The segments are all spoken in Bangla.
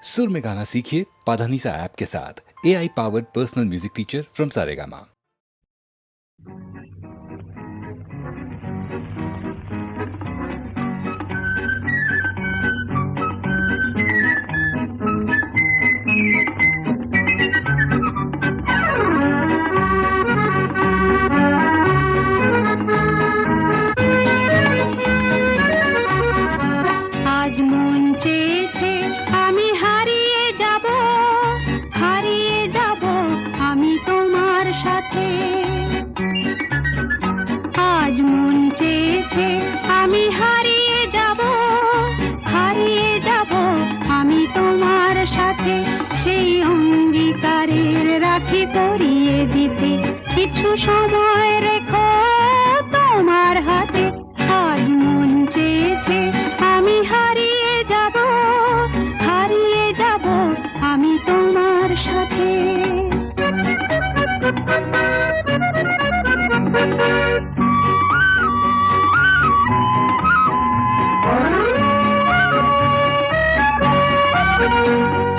सुर में गाना सीखिए पाधानीसा ऐप के साथ। AI powered personal music teacher from Saregama. আজ মন চেয়েছে আমি হারিয়ে যাব আমি তোমার সাথে। আজ মন চেয়েছে আমি হারিয়ে যাব আমি তোমার সাথে। সেই অঙ্গীকারের রাখি পরিয়ে দিতে কিছু সময় রেখো তোমার হাতে। আজ মন চেয়েছে আমি হারিয়ে যাব আমি তোমার সাথে।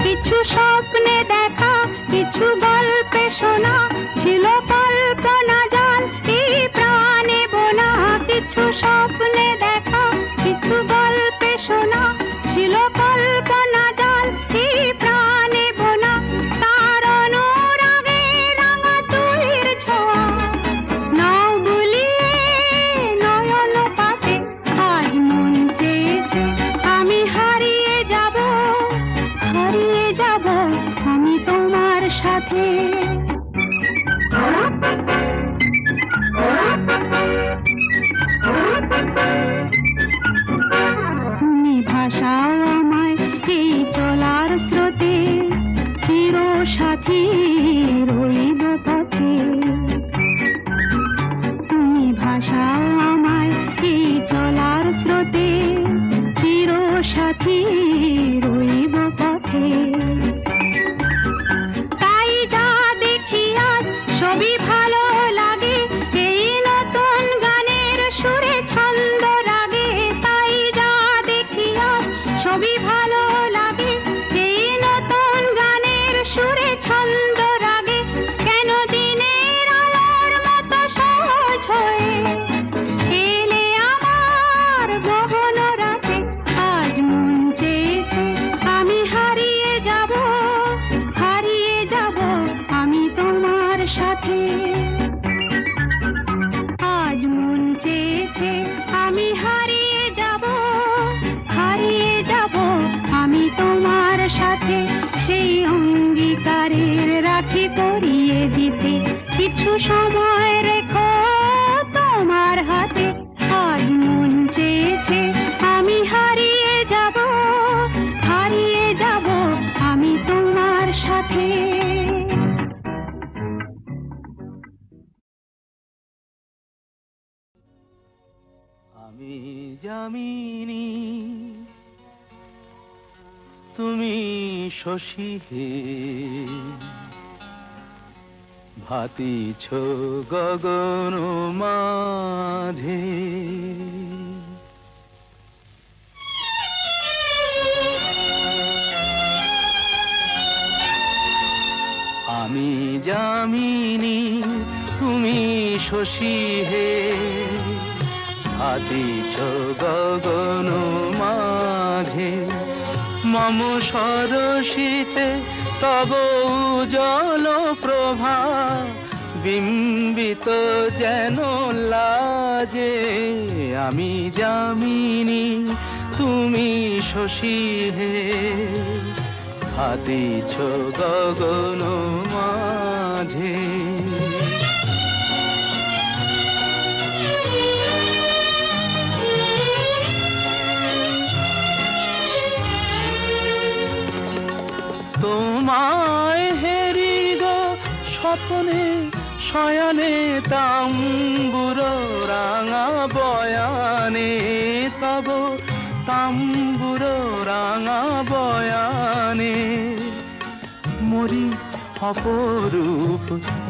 কিছু স্বপ্নে দেখা, কিছু গল্পে শোনা, ছিল কল্পনা জাল এই প্রাণে বোনা। কিছু স্বপ্নে দেখা, কিছু গল্পে শোনা, ছিল কল্পনা জাল এই প্রাণে বোনা। তার অনুরাগে রাঙা তুলির ছোঁয়া নাও বুলিয়ে নয়ন পাতে। আজ মন চেয়েছে আমি হারিয়ে যাব আমি তোমার সাথে। তুমি ভাষাও আমায় এই চলার স্রোতে, চির সাথী রইব পথে। তুমি ভাষাও আমায় এই চলার স্রোতে, চির সাথী রইব পথে। তাই যা দেখি আজ সবই ভালো লাগে, এই নতুন গানের সুরে ছন্দ রাগে। তাই যা দেখি আজ সবই ভালো লাগে, এই নতুন গানের সুরে ছন্দ রাগে। কেন দিনের আলোর মতো সহজ হয়ে এলে আমার গহন রাতে। আজ মন চেয়েছে আমি হারিয়ে যাব আমি তোমার সাথে। আজ মন চেয়েছে আমি হারিয়ে যাব আমি তোমার সাথে। সেই অঙ্গীকারের রাখি পরিয়ে দিতে কিছু সময় রেখো তোমার হাতে। আজ মন চেয়েছে আমি হারিয়ে যাব আমি তোমার সাথে। আমি যামিনী তুমি শশী হে, ভাতিছ গগন মাঝে। আমি যামিনী তুমি শশী হে, ভাতিছ গগন মাঝে। মম সরসিতে তব উজ্জ্বল প্রভা, বিম্বিত যেন লাজে। আমি যামিনী তুমি শশী হে, ভাতিছ গগন মাঝে। তোমায় হেরি গো স্বপ্নে শয়নে, তাম্বুর রাঙা বয়ানে। তব তাম্বুর রাঙা বয়ানে মরি অপরূপ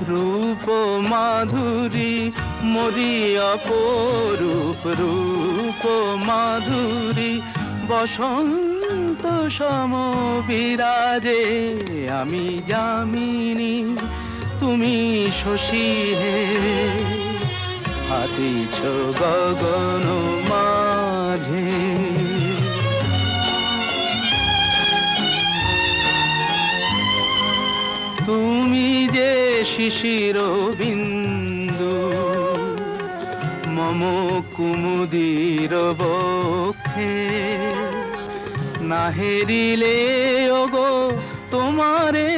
রূপ মাধুরী, মরি অপরূপ রূপ মাধুরী। বসন্ত অমৃত সম বিরাজে, আমি যামিনী তুমি শশী হে, হাতিছ গগন মাঝে। তুমি যে শিশির বিন্দু মম কুমুদির বক্ষে, না হেরিলে ওগো তোমারে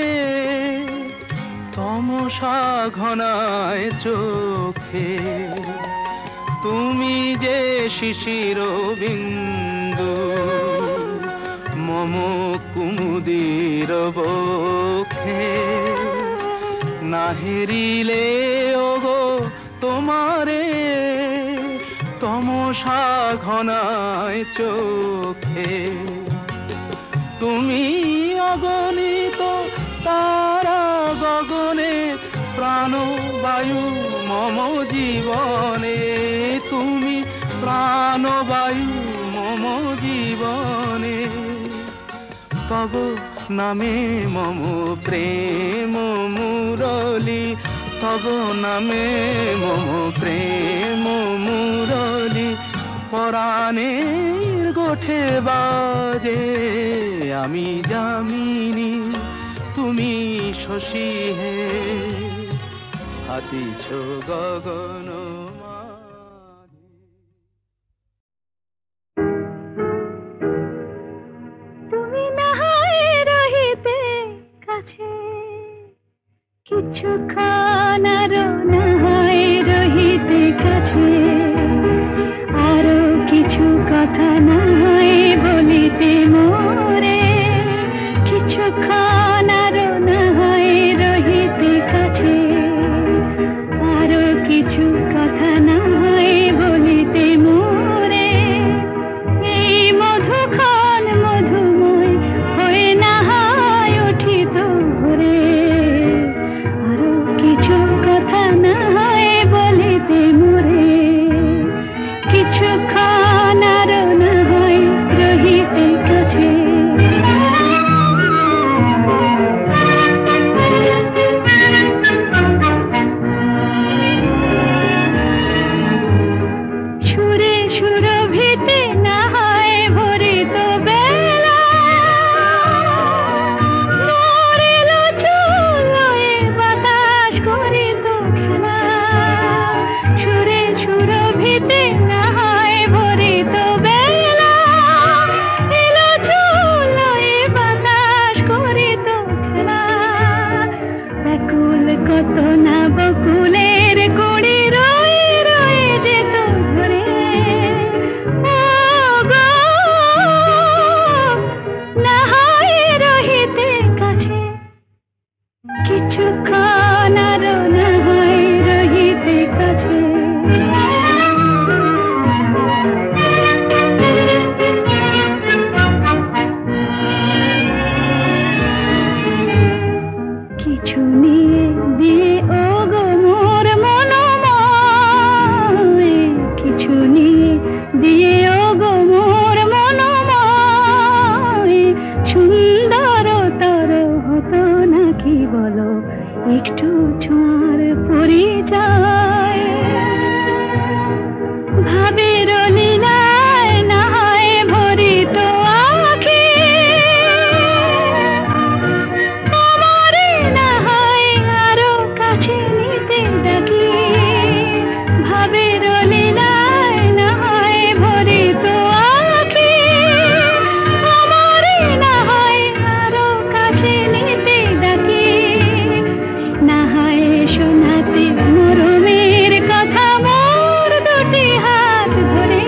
তমসা ঘনায় চোখে। তুমি যে শিশির বিন্দু মম কুমুদির বক্ষে, না হেরিলে ওগো তোমারে তমসা ঘনায় চোখে। তুমি অগণিত তারা গগনে, প্রাণবায়ু মম জীবনে। তুমি প্রাণবায়ু মম জীবনে, তব নামে মম প্রেম মুরলি, তব নামে মম প্রেম মুরলি। পরাণের গোঠে বাজে, আমি যামিনী তুমি শশী হে, হাতিছ গগন মাঝে। তুমি না হয় রহিতে কাছে, কিছুক্ষণ আরো না হয় রহিতে কাছে, আরো কিছু কথা না হয় বলিতে মোরে, কিছুক্ষণ আরো না হয় রহিতে কাছে, আরো কিছু কথা না হয় বলিতে মোরে। এই মধুক্ষণ মধুময় হয়ে না হয় উঠিত ভোরে, আরো কিছু কথা না হয় বলিতে মোরে, কিছুক্ষণ আরো না হয় রহিতে কাছে। সুরে সুরভিতে না হয় ভরিত বেলা, মরিল চুলোয় বাতাস করিত খেলা। সুরে সুরভিতে না হয় ভরিত বেলা, এলো চুলোয় বাতাস করিত খেলা। ব্যাকুল কত না বকুলের কুড়ি রয়ে রয়ে যেত ঝরে, ও গো না হয় রহিতে কাছে, কিছুক্ষণ আরো না হয় রহিতে কাছে। কিছু নিয়ে দিয়ে ও গো মোর মনোময়, কিছু নিয়ে দিয়ে ও গো মোর মনোময়। সুন্দর তর হতো নাকি বলো একটু ছোঁয়ার পরিচয়, ভাবের লীলায় না হয় ভরিত আঁখি, আমারে না হয় আরো কাছে নিতে ডাকি। ভাবের লীলায় না হয় ভরিত আঁখি, আমারে না হয় আরো কাছে নিতে ডাকি। না হয় শোনাতে মরমের কথা মোর দুটি হাত ধরে,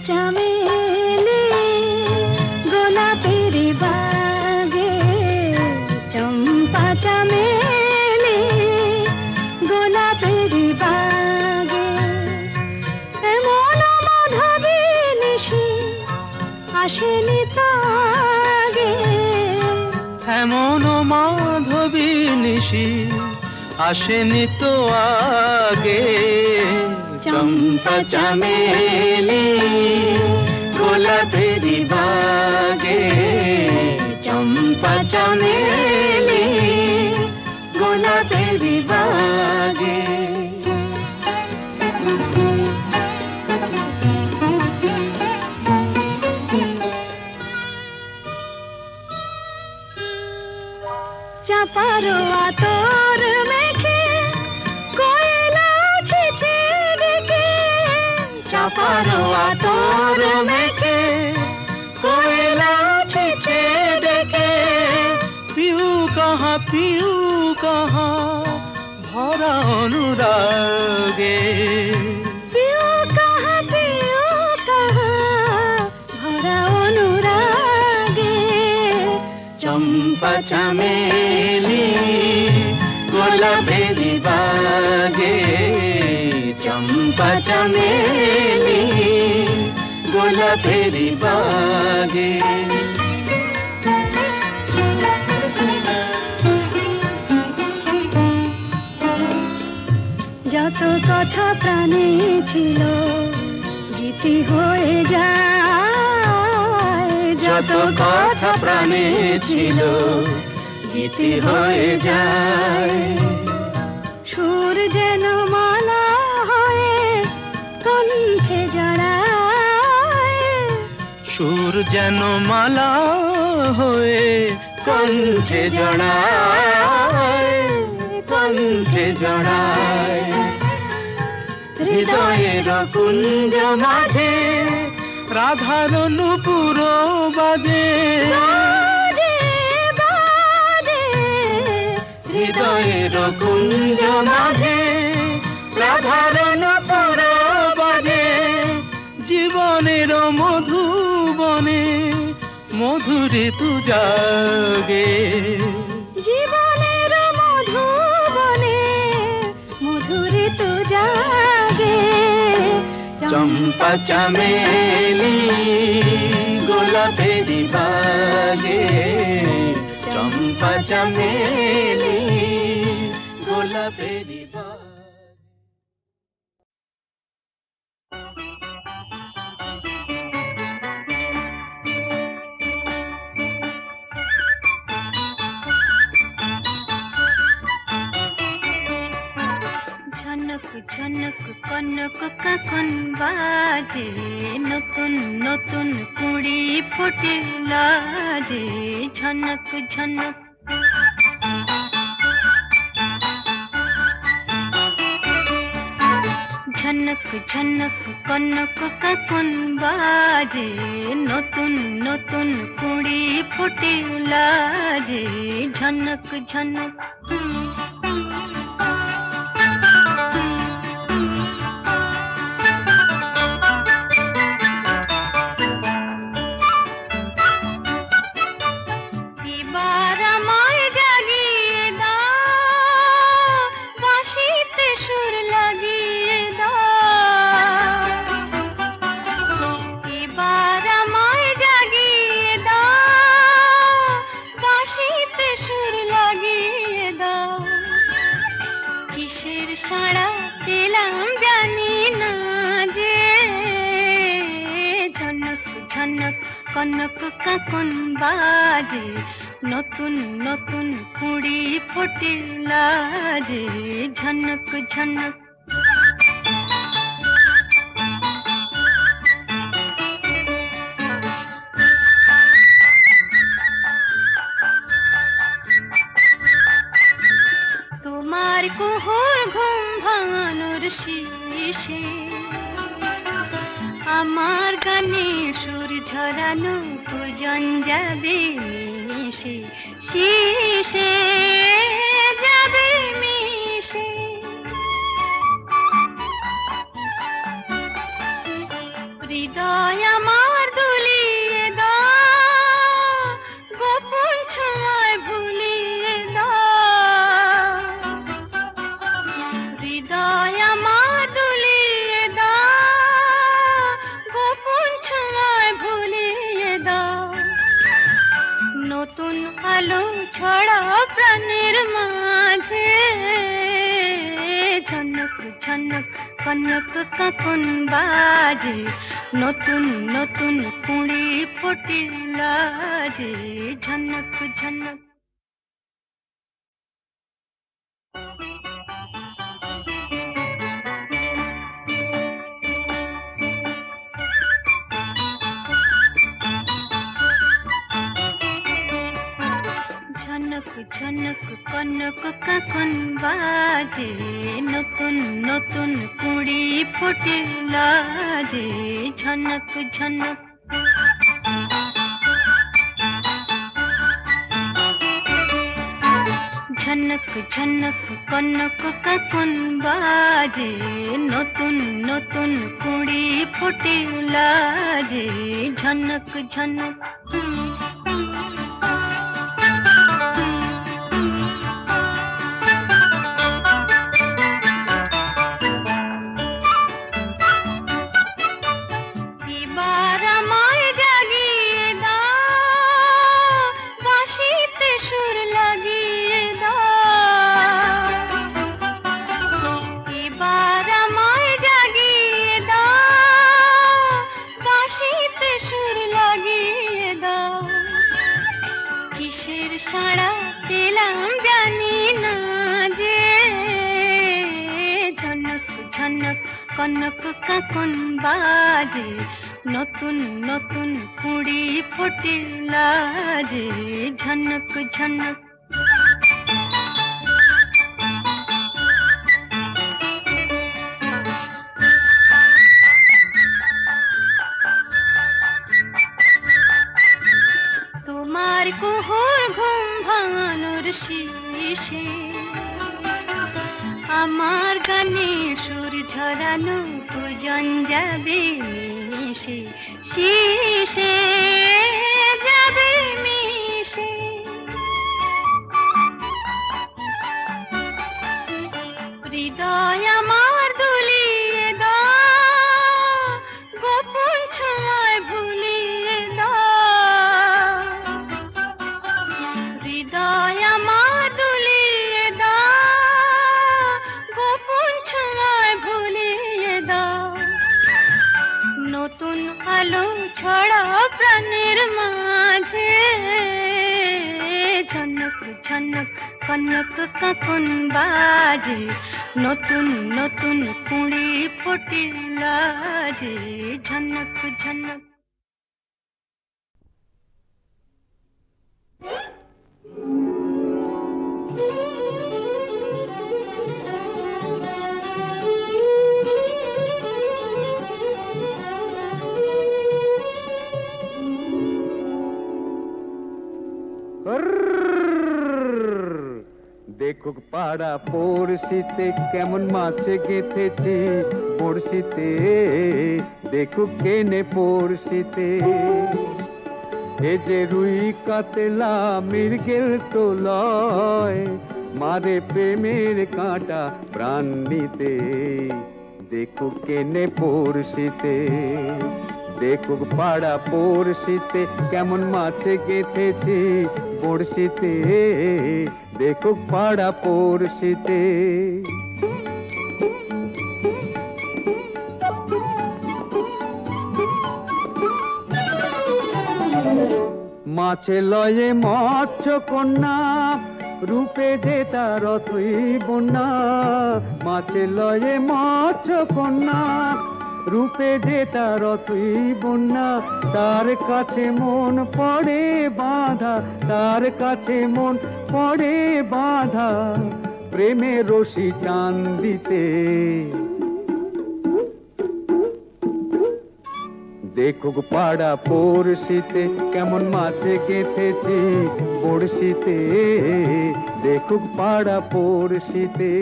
চামেলি গোলাপের বাগে, চম্পা চামেলি গোলাপের বাগে, এমন মাধবী নিশি আসেনি তো আগে, এমন মাধবী নিশি আসেনি তো আগে। চম্পা চামেলি গোলাপের বাগে, চম্পা চামেলি গোলাপের বাগে। চাপারো আতর মেখে কোয়েলা ছেছে ডেকে, চাপারো আতর মেখে কোয়েলা ছেছে ডেকে, পিউ কাহা ভরা অনুরাগে। পিউ কাহা ভরা অনুরাগে। চম্পা চামেলি গোলাপের বাগে, চম্পা চামেলি গোলাপের বাগে। যত কথা প্রাণে ছিল গীতি হয়ে যায়, যত কথা প্রাণে ছিল গীতি হয়ে যায়। সুর যেন মালা হয়ে কণ্ঠে জড়ায়, সুর যেন মালা হয়ে কণ্ঠে জড়ায়, কণ্ঠে জড়ায়। হৃদয়ের কুঞ্জ মাঝে রাধার নূপুর বাজে, বাজে বাজে। হৃদয়ের কুঞ্জ মাঝে রাধার নূপুর বাজে। জীবনের মধুবনে মধুরে তু জাগে, জীবনের মধুবনে মধুরে তো জাগে। চম্পা চামেলি গোলাপের বাগে, চম্পা চামেলি গোলাপের বাগে। ঝনক ঝনক কনক কাকন বাজে, নতুন নতুন কুড়ি ফোটে লাজে। ঝনক ঝনক ঝনক ঝনক কনক কাকন বাজে, নতুন নতুন কুড়ি ফোটে লাজে। ঝনক ঝনক এবার আমায় জাগিয়ে দাও, বাঁশিতে সুর লাগিয়ে দাও। এবার আমায় জাগিয়ে দাও, বাঁশিতে সুর লাগিয়ে দাও। কিসের সাড়া পেলাম জানি না যে, ঝনক ঝনক কনক কাকন বাজে, নতুন নতুন কুড়ি ফোটে লাজে। ঝনক ঝনক তোমার কুহুর ঘুম ভাঙানোর শেষে, আমার গানে সুর ঝরানো পূজন যাবে মিশে, শিশে যাবে মিশে। হৃদয় আমার দুলিয়ে দাও, গোপন ছোঁয়ায় ভুলিয়ে দাও। হৃদয় আমার দুলিয়ে দাও, গোপন ছোঁয়ায় ভুলিয়ে দাও। নতুন আলো ছড়াও প্রাণের মাঝে, ঝনক ঝনক কনক কাকন বাজে, নতুন নতুন কুড়ি ফুটির লাজে, ঝনক ঝনক। ঝনক ঝনক কনক কাকন বাজে, নতুন নতুন কুড়ি ফুটে লাজে, ঝনক ঝনক। ঝনক ঝনক কনক কাকন বাজে, নতুন নতুন কুড়ি ফুটে লাজে, ঝনক ঝনক। এবার আমায় জাগিয়ে দাও, বাঁশিতে সুর লাগিয়ে দাও। এবার আমায় জাগিয়ে দাও, বাঁশিতে সুর লাগিয়ে দাও। কিসের সাড়া পেলাম জানি না যে, ঝনক ঝনক কনক কাকন বাজে, নতুন নতুন কুড়ি ফোটে লাজে, ঝনক ঝনক। তোমার কুহুর ঘুম ভাঙানোর শীষে, আমার গানে সুর ঝরানো পূজন যাবে মিশে, শীষে যাবে মিশে। হৃদয় আমার দুলিয়ে দাও, গোপন ছোঁয়ায় ভুলিয়ে দাও। হৃদয় আমার দুলিয়ে দাও, গোপন ছোঁয়ায় ভুলিয়ে দাও। নতুন আলো ছড়াও প্রাণের মাঝে, ঝনক ঝনক কনক কাকন বাজে, নতুন নতুন কুড়ি ফোটে লাজে, ঝনক ঝনক। দেখুক পাড়া পড়শিতে কেমন মাছে গেঁথেছি পড়শিতে, দেখুক কেনে পড়শিতে। এ যে রুই কাতলা মৃগেল তো লয়, মারে প্রেমের কাঁটা প্রাণ নিতে, দেখুক কেনে পড়শিতে। দেখুক পাড়া পড়শিতে কেমন মাছে গেঁথেছি পড়শিতে, দেখুক পাড়া পড়শিতে। মাছে লয়ে মৎস্য কন্যা, রূপে যে তার অথই বন্যা। মাছে লয়ে মৎস্য কন্যা, রূপে যে তার অথই বন্যা। তার কাছে মন পড়ে বাঁধা, তার কাছে মন পড়ে বাঁধা, প্রেমের রশি টান দিতে। দেখুক পাড়া পড়শিতে কেমন মাছে গেঁথেছি বড়শিতে, দেখুক পাড়া পড়শিতে।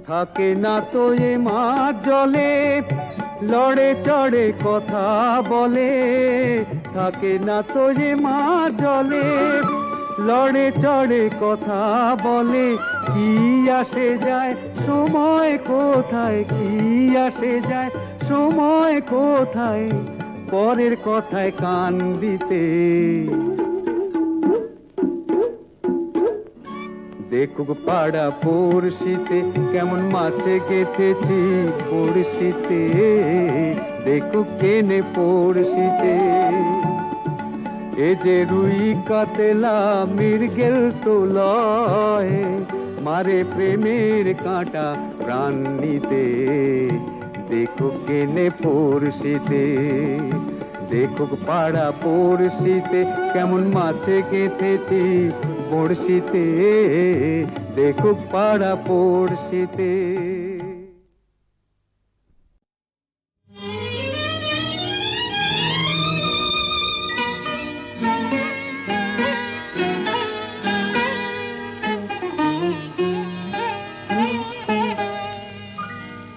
থাকে না তো এ মাছ জলে, লড়ে চড়ে কথা বলে। থাকে না তো এ মাছ জলে, লড়ে চড়ে কথা বলে। কি আসে যায় সময় কোথায়, কি আসে যায় সময় কোথায়, পরের কথায় কান দিতে। দেখুক পাড়া পড়শিতে কেমন মাছে গেথেছি পড়শিতে। দেখুক কেনে পড়শিতে, এ যে রুই কাতলা মৃগেল তো লয়, মারে প্রেমের কাঁটা প্রাণ নিতে। দেখুক কেনে পড়শিতে, দেখুক পাড়া পড়শিতে কেমন মাছে গেথেছি পড়শিতে। দেখুক পাড়া পড়শিতে।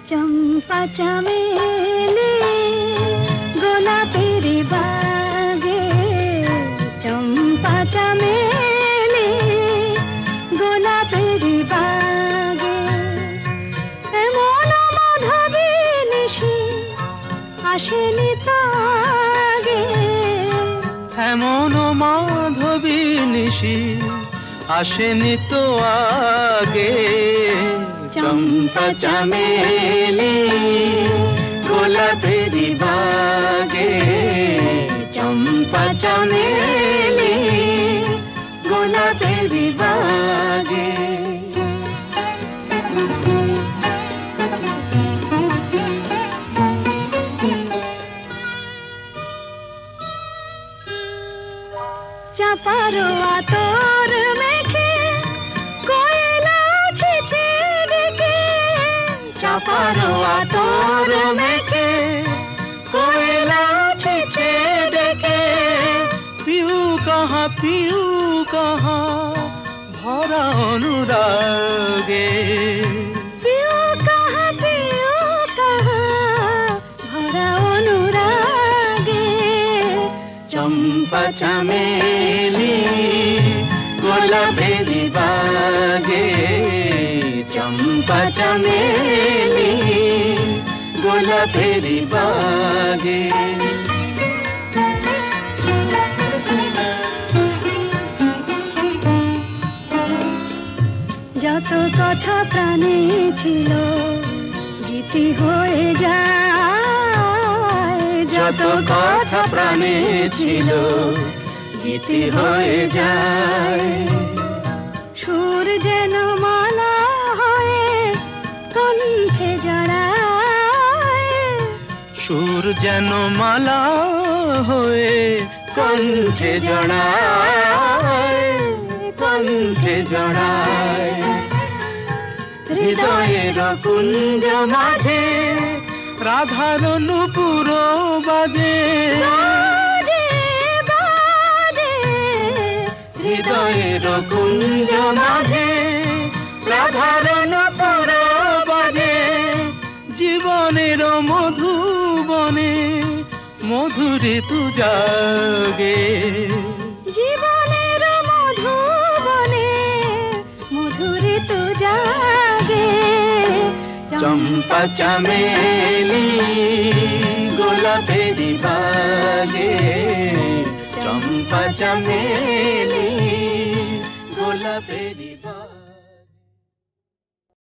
চম্পা চামেলি গোলাপের বাগে, চম্পা চামেলি গোলাপের বাগে। এমন মাধবী নিশি আসেনি তো আগে, এমন মাধবী নিশি আসেনি তো আগে। চম্পা চামেলি গোলাপের বাগে, চম্পা চামেলি গোলাপের বাগে। চাপারো আতর মেখে কোয়েলা ছিছে ডেকে, চাপারো আতর মেখে কোয়েলা ছিছে ডেকে। পিউ কাহা ভরা অনুরাগে। পিউ কাহা ভরা অনুরাগে। চম্পা চামেলি গোলাপের বাগে, চম্পা চামেলি গোলাপের বাগে। যত কথা প্রাণে ছিল গীতি হয়ে যায়, যত কথা প্রাণে ছিল গীতি হয়ে যায়। সুর যেন মালা হয়ে কণ্ঠে জড়ায়, সুর যেন মালা হয়ে কণ্ঠে জড়ায়, কণ্ঠে জড়ায়। হৃদয়ের কুঞ্জ মাঝে রাধার নূপুর বাজে, বাজে বাজে। হৃদয়ের কুঞ্জ মাঝে রাধার নূপুর বাজে। জীবনের মধুবনে মধুরে তু জাগে, জীবনের মধুবনে মধুরে তু জাগে। চম্পা চামেলি গোলাপের বাগে, চম্পা চামেলি গোলাপের বাগে।